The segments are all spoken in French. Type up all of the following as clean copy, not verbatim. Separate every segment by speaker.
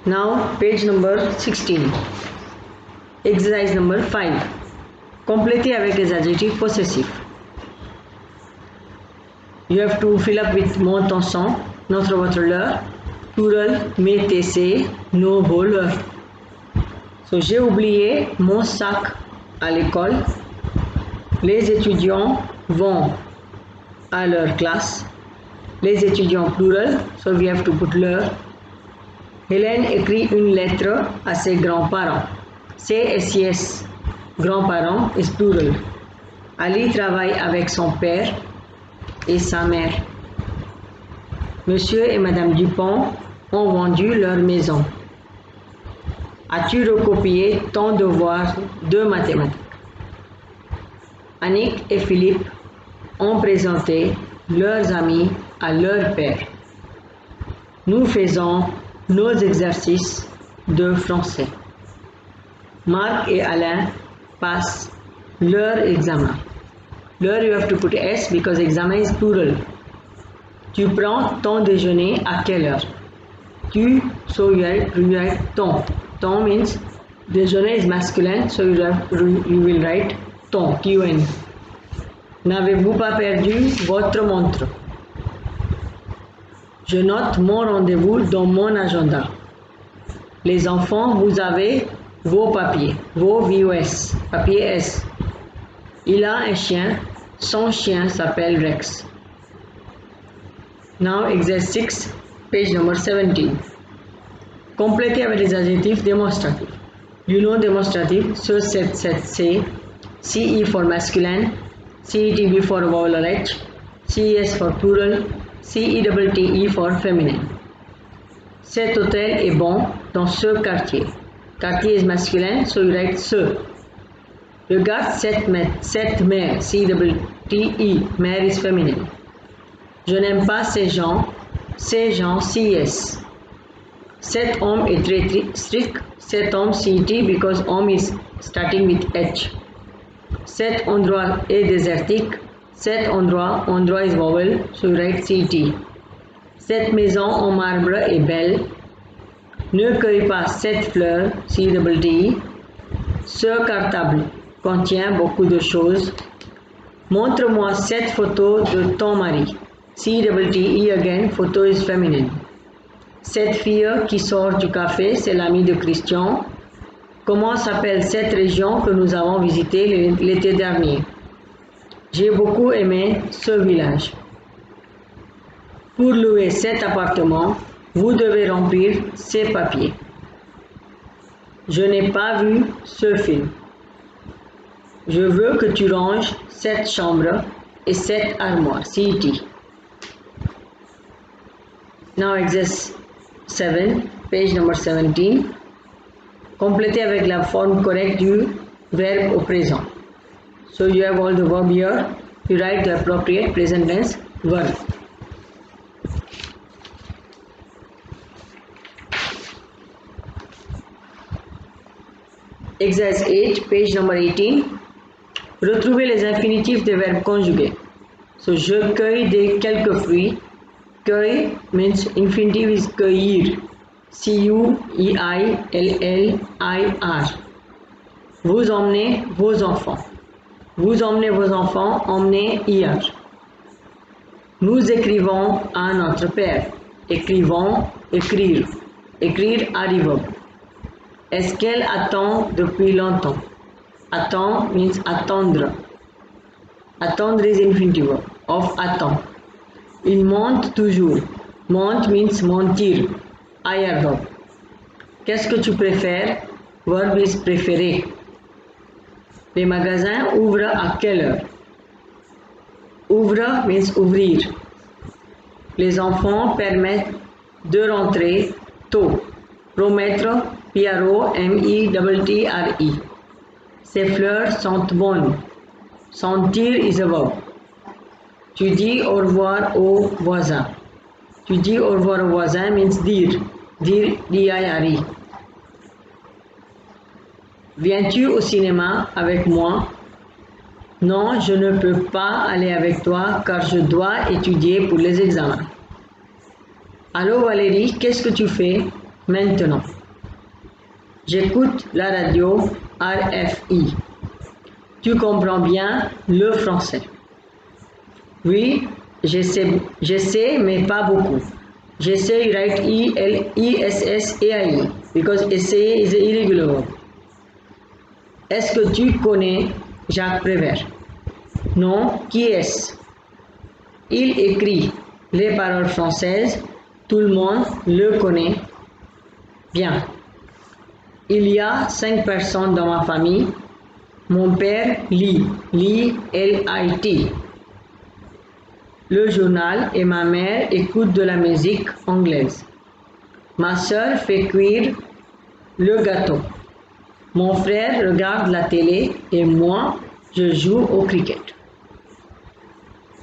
Speaker 1: Now page number 16. Exercise number 5. Complétez avec les adjectifs possessifs. You have to fill up with mon, ton, son, notre, votre, leur, plural, mes, tes, ses, nos, vos, leurs. So, j'ai oublié mon sac à l'école. Les étudiants vont à leur classe. Les étudiants plural, so we have to put leur. Hélène écrit une lettre à ses grands-parents. CSIS, grands-parents, is plural. Ali travaille avec son père et sa mère. Monsieur et Madame Dupont ont vendu leur maison. As-tu recopié ton devoir de mathématiques? Annick et Philippe ont présenté leurs amis à leur père. Nous faisons nos exercices de français. Marc et Alain passent leur examen. Leur, you have to put S because examen is plural. Tu prends ton déjeuner à quelle heure? Tu, so you write ton. Ton means déjeuner is masculine, so you will write ton, T-O-N. N'avez-vous pas perdu votre montre? Je note mon rendez-vous dans mon agenda. Les enfants, vous avez vos papiers, vos VOS, papier S. Il a un chien, son chien s'appelle Rex. Now exercise 6, page number 17. Complétez avec les adjectifs démonstratifs. You know démonstratif, ce, cette, c'est, CE for masculine, CETB for vowel or H, CES for plural, CETTE for feminine. Cet hôtel est bon dans ce quartier. Quartier is masculine, so you write ce. Regarde cette mère, CETTE, mère is feminine. Je n'aime pas ces gens, CES. Cet homme est très strict, cet homme CET because homme is starting with H. Cet endroit est désertique, cet endroit is vowel, so you write CT. Cette maison en marbre est belle. Ne cueille pas cette fleur, CETTE. Ce cartable contient beaucoup de choses. Montre-moi cette photo de ton mari. CETTE again, photo is feminine. Cette fille qui sort du café, c'est l'amie de Christian. Comment s'appelle cette région que nous avons visitée l'été dernier? J'ai beaucoup aimé ce village. Pour louer cet appartement, vous devez remplir ces papiers. Je n'ai pas vu ce film. Je veux que tu ranges cette chambre et cette armoire. CET. Now exercise 7, page number 17. Complétez avec la forme correcte du verbe au présent. So you have all the verb here. You write the appropriate present tense verb. Exercise 8, page number 18. Retrouvez les infinitifs des verbes conjugués. So je cueille quelques fruits. Cueille means infinitive is cueillir. CUEILLIR. Vous emmenez vos enfants. Vous emmenez vos enfants, emmenez hier. Nous écrivons à notre père. Écrivons, écrire. Écrire arrive. Est-ce qu'elle attend depuis longtemps? Attend means attendre. Attendre is infinitive of attend. Il monte toujours. Monte means montir. Higher verb. Qu'est-ce que tu préfères? Verb is préférer. Les magasins ouvrent à quelle heure? Ouvre means ouvrir. Les enfants permettent de rentrer tôt. Promettre, PROMETTRE. Ces fleurs sentent bonnes. Sentir is a verb. Tu dis au revoir aux voisins. Tu dis au revoir aux voisins means dire. Dire, D-I-R-E. Viens-tu au cinéma avec moi? Non, je ne peux pas aller avec toi car je dois étudier pour les examens. Allô Valérie, qu'est-ce que tu fais? maintenant. J'écoute la radio RFI. Tu comprends bien le français? Oui, j'essaie, mais pas beaucoup. J'essaie, you write E-L-E-S-S-A-I because essayer is an irregular verb. Est-ce que tu connais Jacques Prévert? Non, qui est-ce? Il écrit les paroles françaises, tout le monde le connaît bien. Il y a 5 personnes dans ma famille. Mon père lit, L-I-T. Le journal et ma mère écoutent de la musique anglaise. Ma sœur fait cuire le gâteau. Mon frère regarde la télé et moi, je joue au cricket.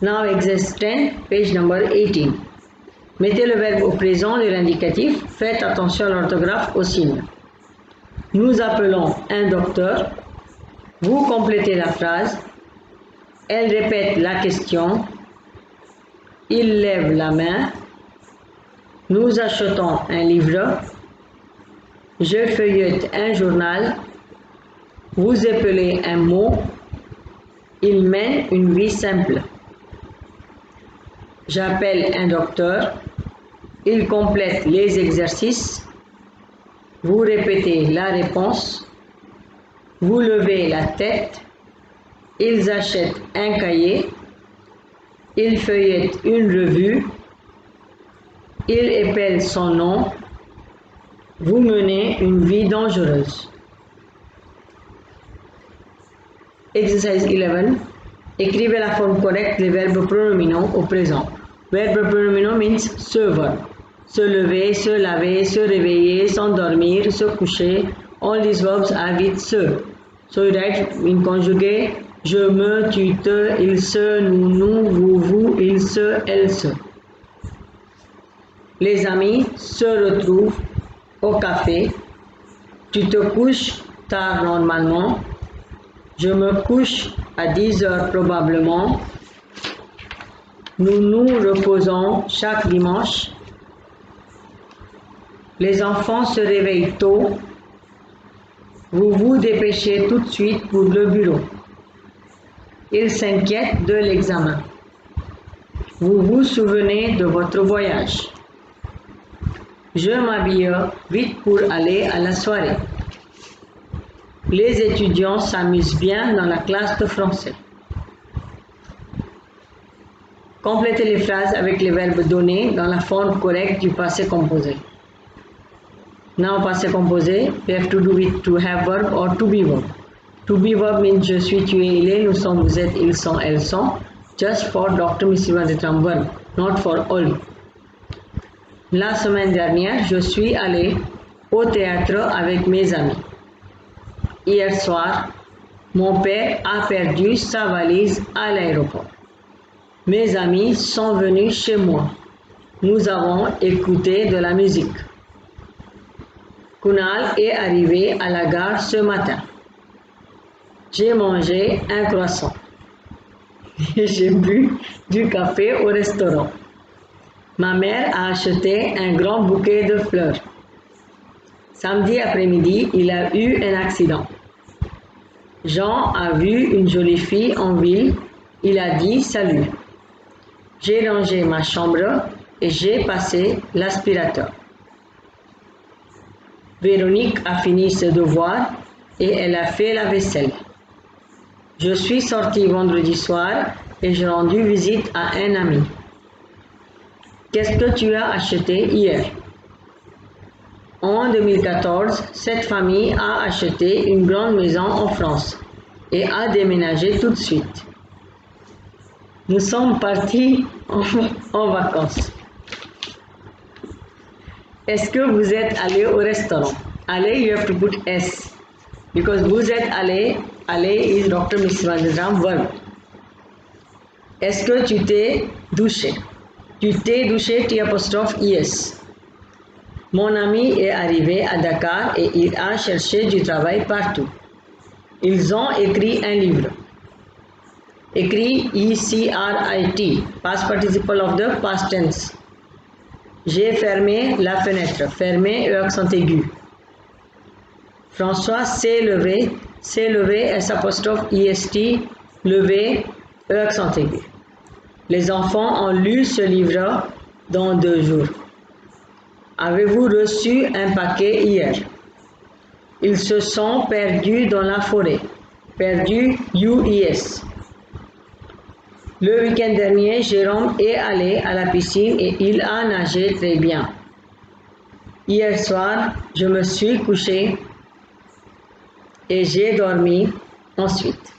Speaker 1: Now exercise 10, page number 18. Mettez le verbe au présent de l'indicatif. Faites attention à l'orthographe au signe. Nous appelons un docteur. Vous complétez la phrase. Elle répète la question. Il lève la main. Nous achetons un livre. Je feuillette un journal. Vous épelez un mot. Il mène une vie simple. J'appelle un docteur. Il complète les exercices. Vous répétez la réponse. Vous levez la tête. Ils achètent un cahier. Ils feuillettent une revue. Il épelle son nom. Vous menez une vie dangereuse. Exercise 11. Écrivez la forme correcte des verbes pronominaux au présent. Verbe pronominaux means se verb. Se lever, se laver, se réveiller, s'endormir, se coucher. All these verbs are with se. So you write in conjugate, je, me, tu, te, il se, nous, vous, il se, elle se. Les amis se retrouvent au café. Tu te couches tard normalement. Je me couche à 10 heures probablement. Nous nous reposons chaque dimanche. Les enfants se réveillent tôt. Vous vous dépêchez tout de suite pour le bureau. Ils s'inquiètent de l'examen. Vous vous souvenez de votre voyage. Je m'habille vite pour aller à la soirée. Les étudiants s'amusent bien dans la classe de français. Complétez les phrases avec les verbes donnés dans la forme correcte du passé composé. Now passé composé, we have to do with to have verb or to be verb. To be verb means je suis, tu es, il est, nous sommes, vous êtes, ils sont, elles sont. Just for Dr. Missy Vandetram verb, not for all. La semaine dernière, je suis allé au théâtre avec mes amis. Hier soir, mon père a perdu sa valise à l'aéroport. Mes amis sont venus chez moi. Nous avons écouté de la musique. Kunal est arrivé à la gare ce matin. J'ai mangé un croissant. J'ai bu du café au restaurant. Ma mère a acheté un grand bouquet de fleurs. Samedi après-midi, il a eu un accident. Jean a vu une jolie fille en ville. Il a dit salut. J'ai rangé ma chambre et j'ai passé l'aspirateur. Véronique a fini ses devoirs et elle a fait la vaisselle. Je suis sortie vendredi soir et j'ai rendu visite à un ami. Qu'est-ce que tu as acheté hier? En 2014, cette famille a acheté une grande maison en France et a déménagé tout de suite. Nous sommes partis en vacances. Est-ce que vous êtes allé au restaurant? Aller, you have to put S. Because vous êtes allé, aller is Dr. Missy Vandetram verb. Est-ce que tu t'es douché? Tu t'es douché, T'-ES. Mon ami est arrivé à Dakar et il a cherché du travail partout. Ils ont écrit un livre. Écrit E-C-R-I-T, past participle of the past tense. J'ai fermé la fenêtre. Fermé, E accent aigu. François s'est levé. S'est levé, S apostrophe IST, levé, E accent aigu. Les enfants ont lu ce livre dans 2 jours. Avez-vous reçu un paquet hier? Ils se sont perdus dans la forêt. Perdu, UIS. Le week-end dernier, Jérôme est allé à la piscine et il a nagé très bien. Hier soir, je me suis couché et j'ai dormi ensuite.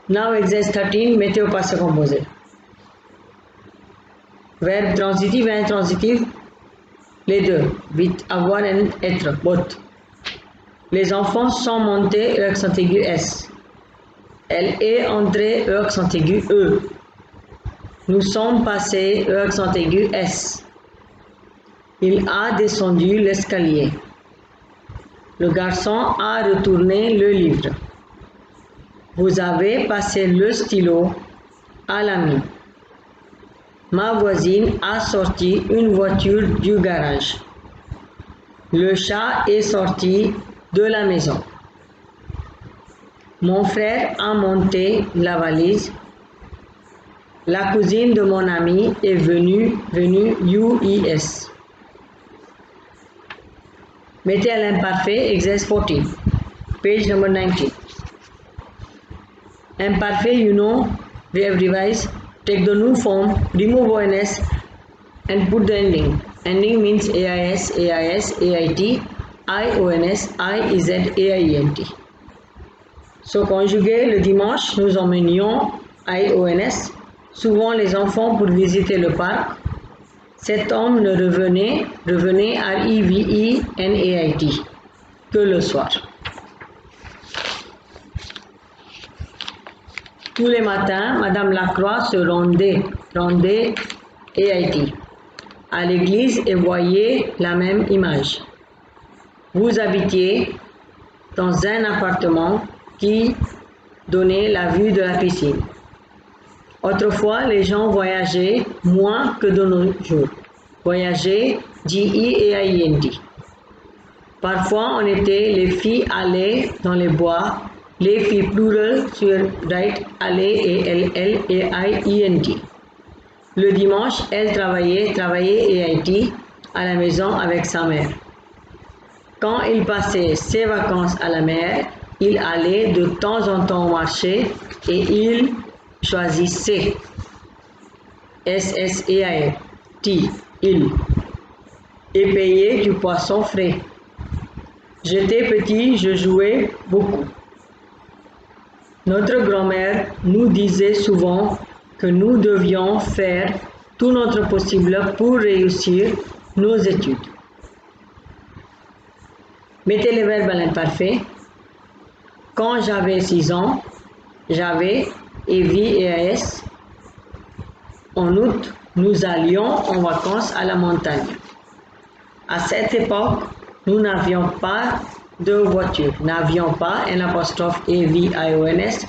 Speaker 1: Now exercise 13, mettez au passé composé. Verbe transitif et intransitif, les deux, with avoir et être, both. Les enfants sont montés, E accent aigu S. Elle est entrée, E accent aigu E. Nous sommes passés, E accent aigu S. Il a descendu l'escalier. Le garçon a retourné le livre. Vous avez passé le stylo à l'ami. Ma voisine a sorti une voiture du garage. Le chat est sorti de la maison. Mon frère a monté la valise. La cousine de mon ami est venue UIS. Mettez à l'imparfait, exercice 14, page number 19. Imparfait, you know, we have revised. Take the new form, remove ONS and put the ending. Ending means AIS, AIS, AIT, IONS, IZ, AIENT. So, conjugué le dimanche, nous emmenions IONS, souvent les enfants pour visiter le parc. Cet homme ne revenait REVENAIT, que le soir. Tous les matins, Madame Lacroix se rendait AIT, à l'église et voyait la même image. Vous habitiez dans un appartement qui donnait la vue de la piscine. Autrefois, les gens voyageaient moins que de nos jours. Voyager, GEAINT. Parfois, les filles allaient dans les bois. Les filles plural sur right, allaient et LL et IENT. Le dimanche, elle travaillait AIT à la maison avec sa mère. Quand il passait ses vacances à la mer, il allait de temps en temps au marché et il choisissait SSAIT, il, et payait du poisson frais. J'étais petit, je jouais beaucoup. Notre grand-mère nous disait souvent que nous devions faire tout notre possible pour réussir nos études. Mettez les verbes à l'imparfait. Quand j'avais 6 ans, j'avais EVAS. En août, nous allions en vacances à la montagne. À cette époque, nous n'avions pas de voiture. N'avions pas, un apostrophe AVIONS,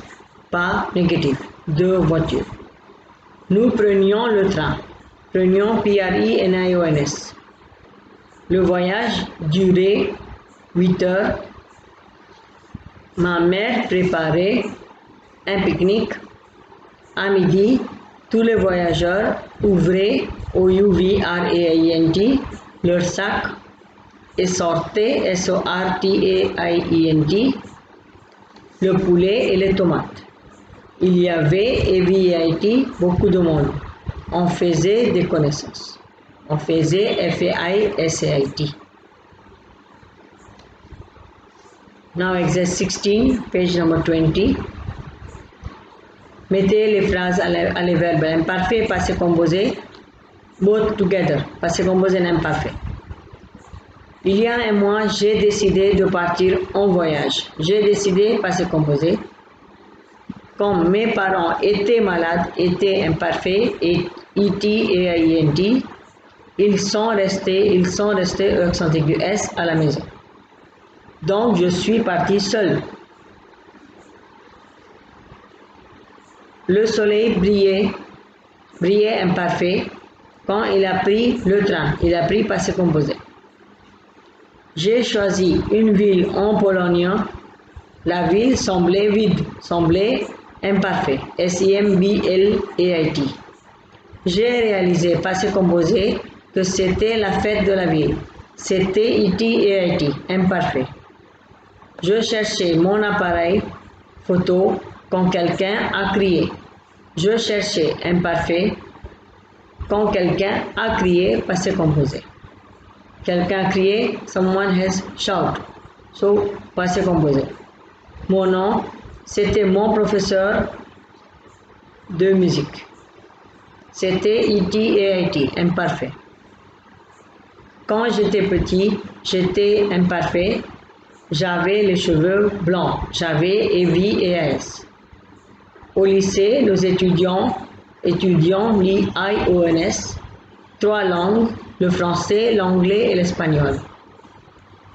Speaker 1: pas négatif, de voiture. Nous prenions le train. Prenions PRENIONS. Le voyage durait 8 heures. Ma mère préparait un pique-nique. À midi, tous les voyageurs ouvraient au UVRAINT leur sac et sortaient SORTAIENT le poulet et les tomates. Il y avait EVIT beaucoup de monde. On faisait des connaissances. On faisait FAISAIT. Now exercise 16, page number 20. Mettez les phrases à les verbes imparfait, passé composé, both together, passé composé et imparfait. Il y a un mois, j'ai décidé de partir en voyage. J'ai décidé, passé composé. Comme mes parents étaient malades, étaient imparfaits, et IT et INT, ils sont restés, accent aigu S, à la maison. Donc, je suis parti seul. Le soleil brillait imparfait, Quand il a pris le train, il a pris passé composé. J'ai choisi une ville en Pologne. La ville semblait vide, semblait imparfait. S-I-M-B-L-A-I-T. J'ai réalisé, passé composé, que c'était la fête de la ville. C'était it, imparfait. Je cherchais mon appareil photo quand quelqu'un a crié. Je cherchais, imparfait, quand quelqu'un a crié, passé composé. Quelqu'un a crié, someone has shouted. So, passé composé. Mon nom, c'était mon professeur de musique. C'était it, imparfait. Quand j'étais petit, j'étais imparfait. J'avais les cheveux blancs. J'avais EVAS. Au lycée, nous étudions l'IONS, 3 langues, le français, l'anglais et l'espagnol.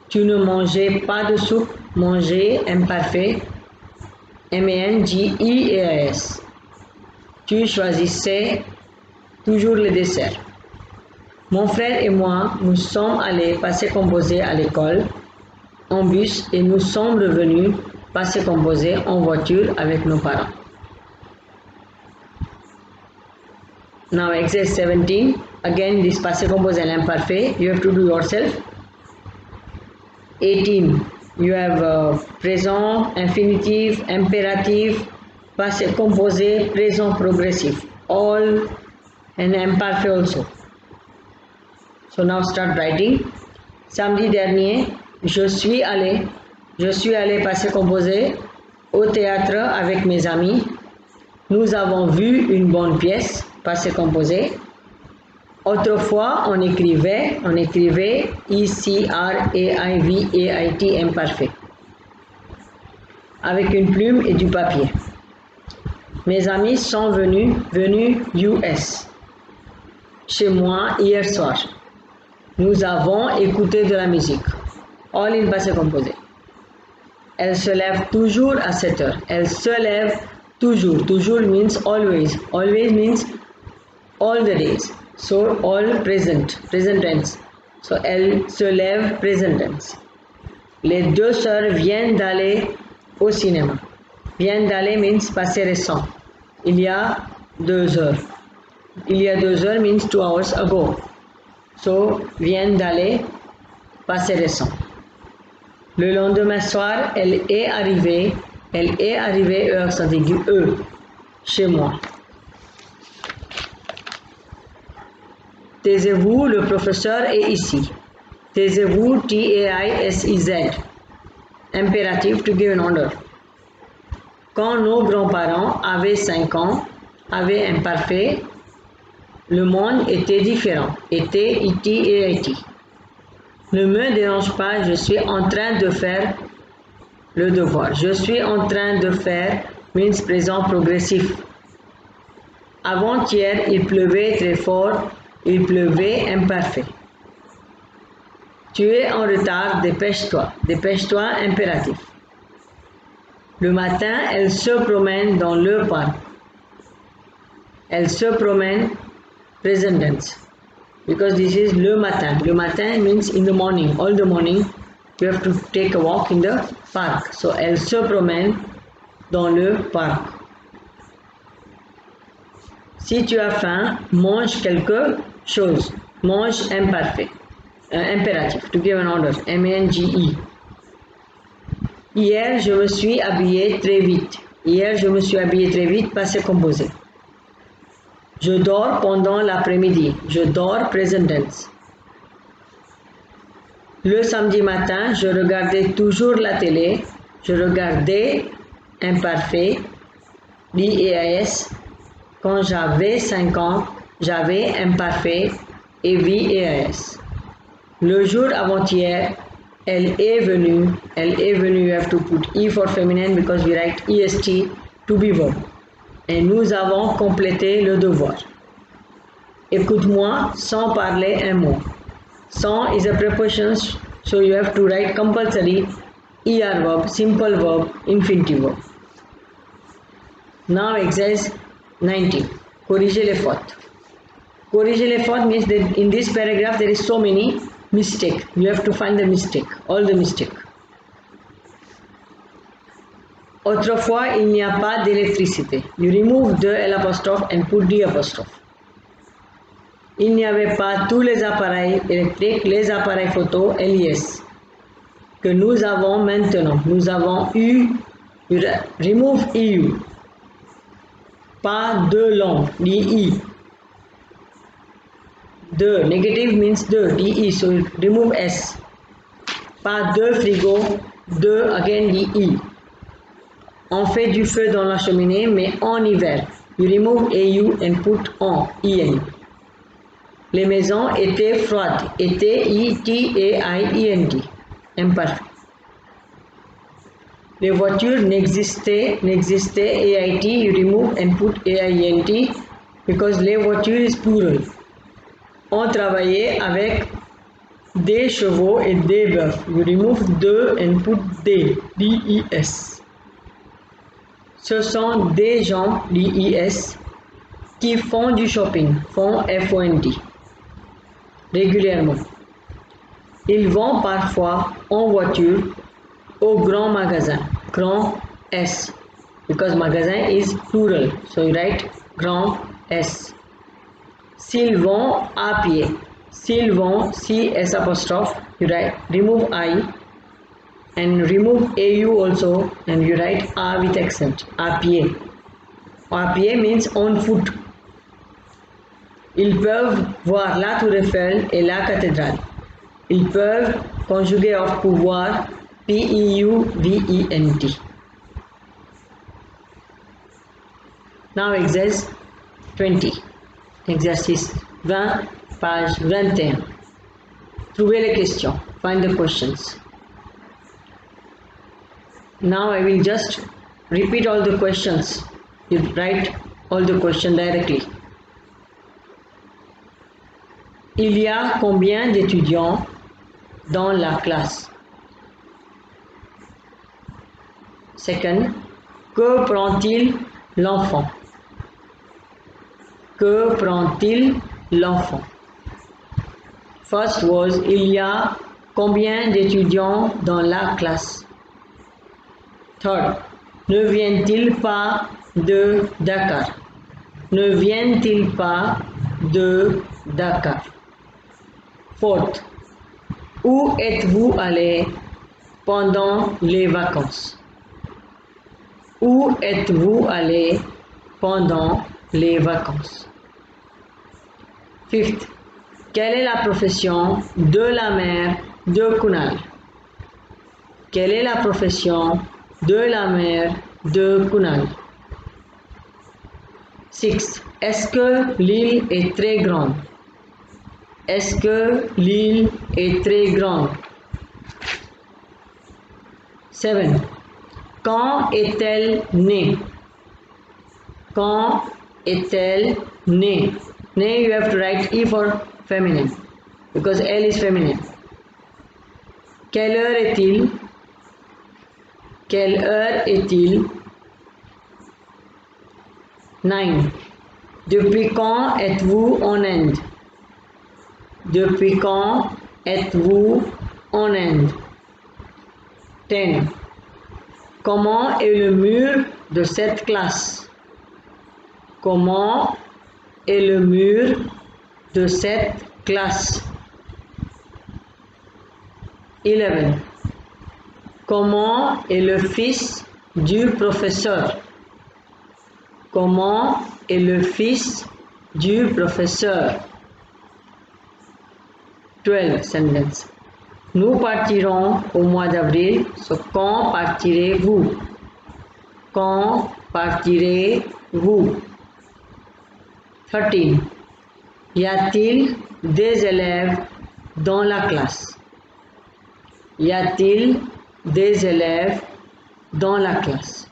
Speaker 1: Tu ne mangeais pas de soupe, manger, imparfait, MANGEAS. Tu choisissais toujours le dessert. Mon frère et moi, nous sommes allés passé composé à l'école en bus et nous sommes revenus passé composé en voiture avec nos parents. Now exercise 17, again this passé composé and imparfait, you have to do yourself. 18, you have présent, infinitive, impératif, passé composé, présent progressif, all and imparfait also. So now start writing. Samedi dernier, je suis allé passé composé au théâtre avec mes amis. Nous avons vu une bonne pièce, passé composé. Autrefois, on écrivait ECRAIVAIT imparfait avec une plume et du papier. Mes amis sont venus US chez moi hier soir. Nous avons écouté de la musique. All in passé composé. Elle se lève toujours à 7 heures. Elle se lève toujours. Toujours means always. Always means all the days. So all present tense. So elle se lève present tense. Les deux sœurs viennent d'aller au cinéma. Viennent d'aller means passé récent. Il y a 2 heures. Il y a 2 heures means 2 hours ago. So viennent d'aller passé récent. Le lendemain soir, elle est arrivée accent aigu chez moi. Taisez-vous, le professeur est ici. Taisez-vous, TAISEZ. Impératif to give an order. Quand nos grands-parents avaient 5 ans, avaient imparfait, le monde était différent. Était IT. Ne me dérange pas, je suis en train de faire le devoir. Je suis en train de faire means présent progressif. Avant-hier, il pleuvait très fort. Il pleuvait imparfait. Tu es en retard, dépêche-toi. Dépêche-toi, impératif. Le matin, elle se promène dans le parc. Elle se promène, present tense. Because this is le matin. Le matin means in the morning. All the morning, you have to take a walk in the park. So, elle se promène dans le parc. Si tu as faim, mange quelque chose. Mange imparfait. Impératif. To give an order. MANGE. Hier, je me suis habillé très vite. Hier, je me suis habillé très vite, passé composé. Je dors pendant l'après-midi. Je dors present tense. Le samedi matin, je regardais toujours la télé. Je regardais imparfait, DAS. Quand j'avais 5 ans, j'avais imparfait, EVAS. Le jour avant-hier, elle est venue, you have to put E for feminine because we write EST to be verb. Et nous avons complété le devoir. Écoute-moi sans parler un mot. Sans is a preposition, so you have to write compulsory ER verb, simple verb, infinitive verb. Now exercise 19. Corriger les fautes. corriger les fautes means that in this paragraph there is so many mistake. You have to find the mistake, all the mistake. Autrefois, il n'y a pas d'électricité. You remove the L apostrophe and put the apostrophe. Il n'y avait pas tous les appareils électriques, les appareils photo, LIS, que nous avons maintenant. Nous avons eu, remove EU. Pas de langue, DE. De, negative means de, DE, so remove S. Pas de frigo, de, again DE. On fait du feu dans la cheminée, mais en hiver. You remove AU and put en, EN. Les maisons étaient froides, étaient ETAIENT, imparfait. Les voitures n'existaient, AIT, you remove and put AINT because les voitures is plural. On travaillait avec des chevaux et des bœufs. You remove de and put des, DES. Ce sont des gens, DES, qui font du shopping, font FONT, régulièrement. Ils vont parfois en voiture au grand magasin, grand S, because magasin is plural, so you write grand S. S'ils vont à pied, s'ils vont, CS apostrophe, you write, remove I, and remove AU also, and you write A with accent, à pied. À pied means on foot. Ils peuvent voir la tour Eiffel et la cathédrale. Ils peuvent conjuguer of pouvoir, PEUVENT. Now exercice 20. Exercice 20, page 21. Trouvez les questions. Find the questions. Now I will just repeat all the questions. You write all the questions directly. Il y a combien d'étudiants dans la classe? Second, que prend-il l'enfant? Que prend-il l'enfant? First was, il y a combien d'étudiants dans la classe? Third, ne vient-il pas de Dakar? Ne vient-il pas de Dakar? Fourth, où êtes-vous allé pendant les vacances? Où êtes-vous allé pendant les vacances? Fifth, quelle est la profession de la mère de Kunal? Quelle est la profession de la mère de Kunal? Sixth, est-ce que l'île est très grande? Est-ce que l'île est très grande? 7. Quand est-elle née? Quand est-elle née? Née, you have to write E for feminine because L is feminine. Quelle heure est-il? Quelle heure est-il? 9. Depuis quand êtes-vous en Inde? Depuis quand êtes-vous en Inde? 10. Comment est le mur de cette classe? Comment est le mur de cette classe? 11. Comment est le fils du professeur? Comment est le fils du professeur? 12 sentence. Nous partirons au mois d'avril. So, quand partirez-vous? Quand partirez-vous? 13. Y a-t-il des élèves dans la classe? Y a-t-il des élèves dans la classe?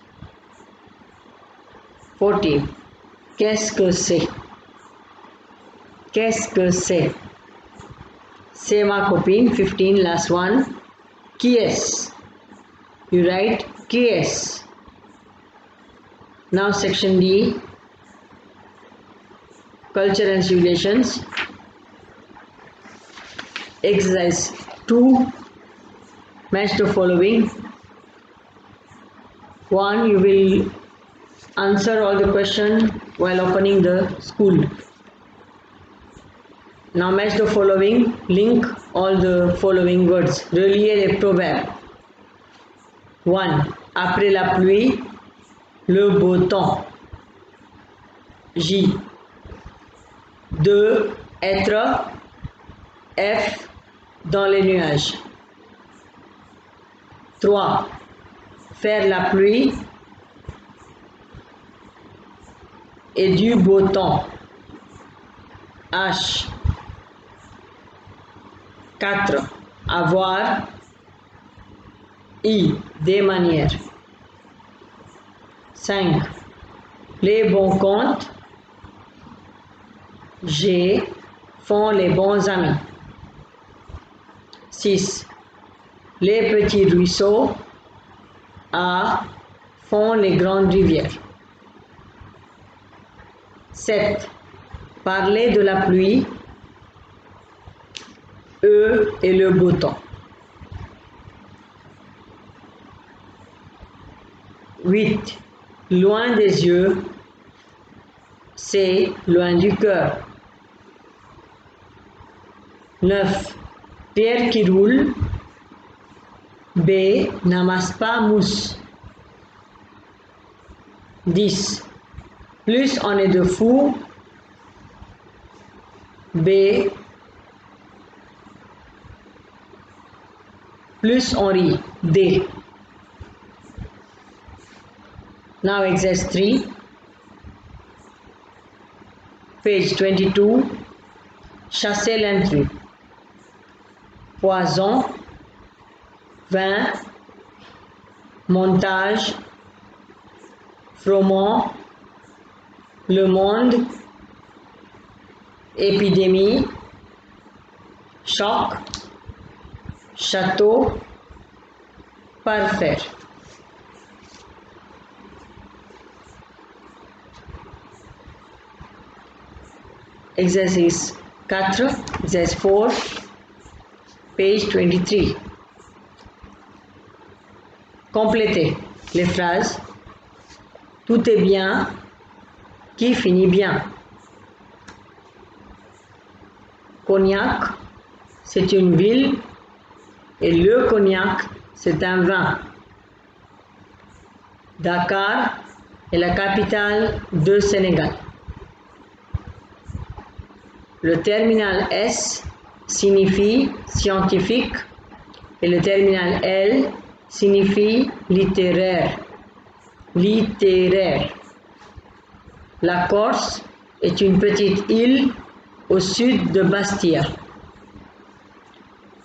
Speaker 1: 14. Qu'est-ce que c'est? Qu'est-ce que c'est? C'est ma copine. 15, last one. Qui est-ce? You write qui est-ce? Now section D. Culture and Civilizations. Exercise 2. Match the following. 1. You will answer all the questions while opening the school. Now match the following. Link all the following words. Reliez les proverbes. 1. Après la pluie, le beau temps. J. 2. Être. F. Dans les nuages. 3. Faire la pluie et du beau temps. H. 4. Avoir. I. Des manières. 5. Les bons comptes. G. Font les bons amis. 6. Les petits ruisseaux. A. Font les grandes rivières. 7. Parler de la pluie. E. Et le beau temps. 8. Loin des yeux. C. Loin du cœur. 9. Pierre qui roule. B. N'amasse pas mousse. 10. Plus on est de fous. B. Plus on rit. D. Now exercise 3. Page 22. Chasser l'intrus. Poison. Vin. Montage. Froment. Le monde. Épidémie. Choc. Château. Parfaire. Exercice 4, exercice 4, page 23. Complétez les phrases. Tout est bien qui finit bien. Cognac, c'est une ville et le cognac, c'est un vin. Dakar est la capitale du Sénégal. Le terminal S signifie scientifique et le terminal L signifie littéraire. Littéraire. La Corse est une petite île au sud de Bastia.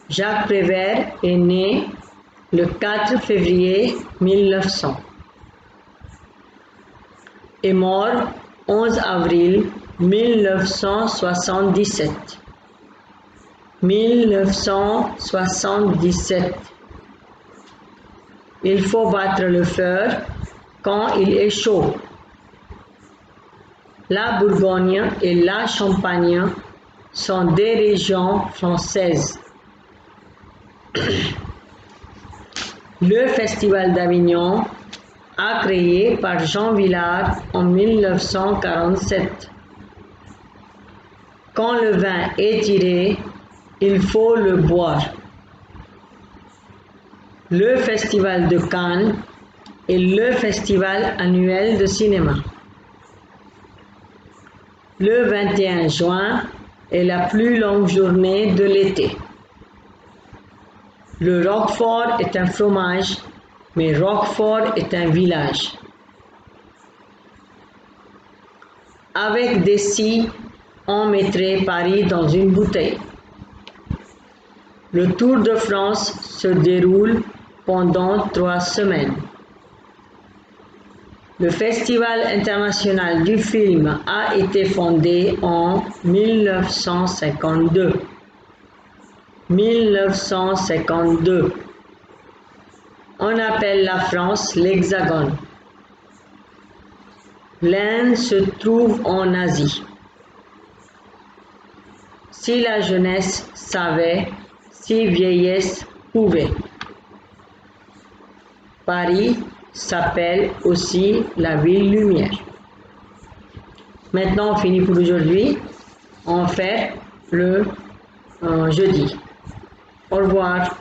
Speaker 1: Jacques Prévert est né le 4 février 1900. Est mort 11 avril 1977. 1977. Il faut battre le feu quand il est chaud. La Bourgogne et la Champagne sont des régions françaises. Le Festival d'Avignon a créé par Jean Vilar en 1947. Quand le vin est tiré, il faut le boire. Le Festival de Cannes est le festival annuel de cinéma. Le 21 juin est la plus longue journée de l'été. Le Roquefort est un fromage, mais Roquefort est un village. Avec des scies, on mettrait Paris dans une bouteille. Le Tour de France se déroule pendant 3 semaines. Le Festival international du film a été fondé en 1952. 1952. On appelle la France l'Hexagone. L'Inde se trouve en Asie. Si la jeunesse savait, si vieillesse pouvait. Paris s'appelle aussi la ville lumière. Maintenant, on finit pour aujourd'hui. On fait le jeudi. Au revoir.